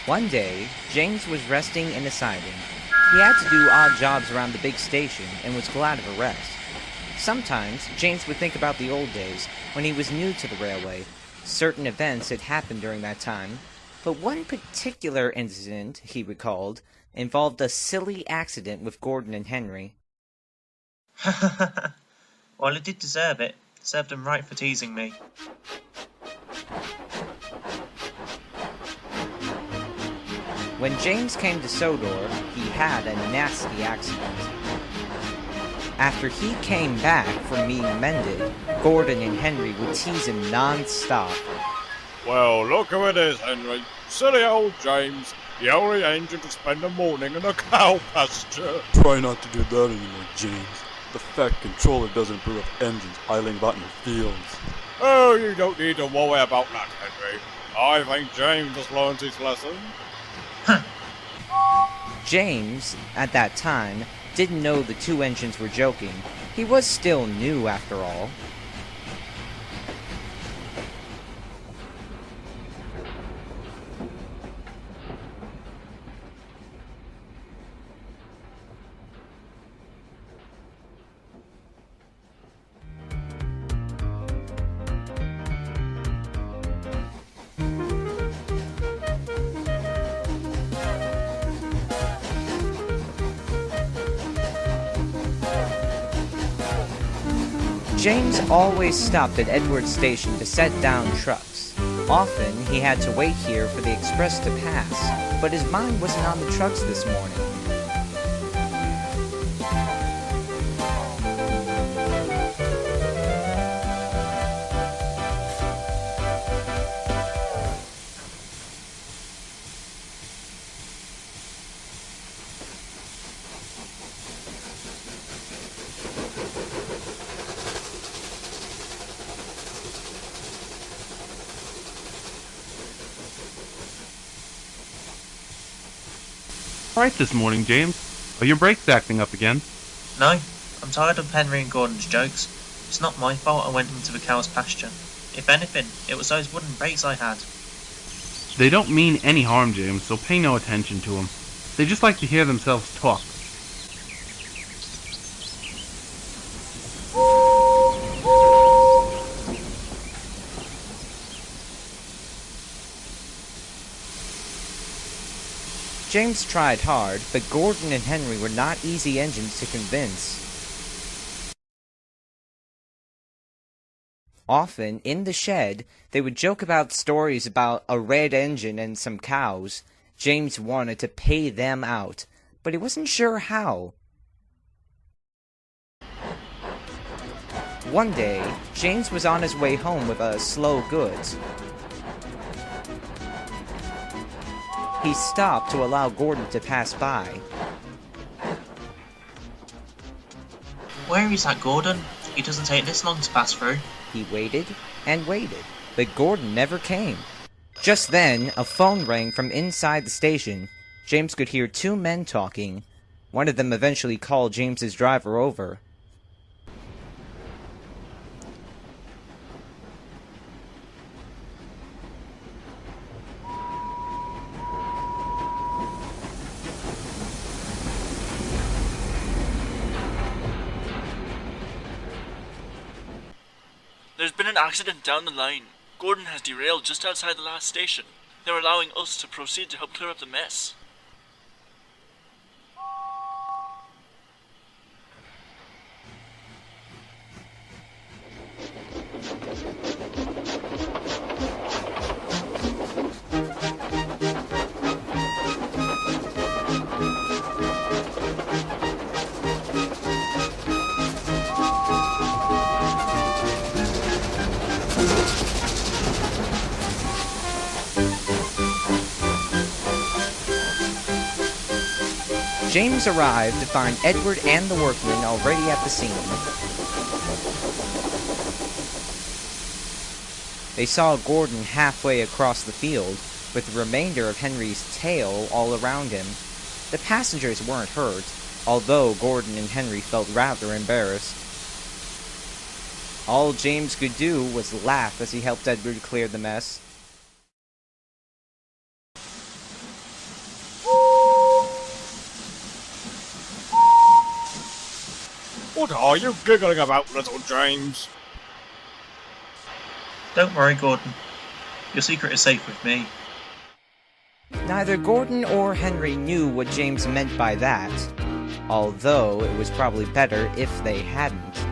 One day, James was resting in a siding. He had to do odd jobs around the big station and was glad of a rest. Sometimes, James would think about the old days, when he was new to the railway. Certain events had happened during that time, but one particular incident, he recalled, involved a silly accident with Gordon and Henry. Well, it did deserve it. Served him right for teasing me. When James came to Sodor, he had a nasty accident. After he came back from being mended, Gordon and Henry would tease him non-stop. Well, look who it is, Henry. Silly old James. The only engine to spend the morning in a cow pasture. Try not to do that anymore, James. The Fat Controller doesn't approve of engines idling about in the fields. Oh, you don't need to worry about that, Henry. I think James has learned his lesson. James, at that time, didn't know the two engines were joking. He was still new after all. James always stopped at Edwards Station to set down trucks. Often, he had to wait here for the express to pass, but his mind wasn't on the trucks this morning. Right this morning, James. Are your brakes acting up again? No, I'm tired of Henry and Gordon's jokes. It's not my fault I went into the cow's pasture. If anything, it was those wooden brakes I had. They don't mean any harm, James, so pay no attention to them. They just like to hear themselves talk. James tried hard, but Gordon and Henry were not easy engines to convince. Often, in the shed, they would joke about stories about a red engine and some cows. James wanted to pay them out, but he wasn't sure how. One day, James was on his way home with a slow goods. He stopped to allow Gordon to pass by. Where is that Gordon? He doesn't take this long to pass through. He waited and waited, but Gordon never came. Just then, a phone rang from inside the station. James could hear two men talking. One of them eventually called James's driver over. There's been an accident down the line. Gordon has derailed just outside the last station. They're allowing us to proceed to help clear up the mess. James arrived to find Edward and the workmen already at the scene. They saw Gordon halfway across the field, with the remainder of Henry's tail all around him. The passengers weren't hurt, although Gordon and Henry felt rather embarrassed. All James could do was laugh as he helped Edward clear the mess. What are you giggling about, little James? Don't worry, Gordon. Your secret is safe with me. Neither Gordon or Henry knew what James meant by that, although it was probably better if they hadn't.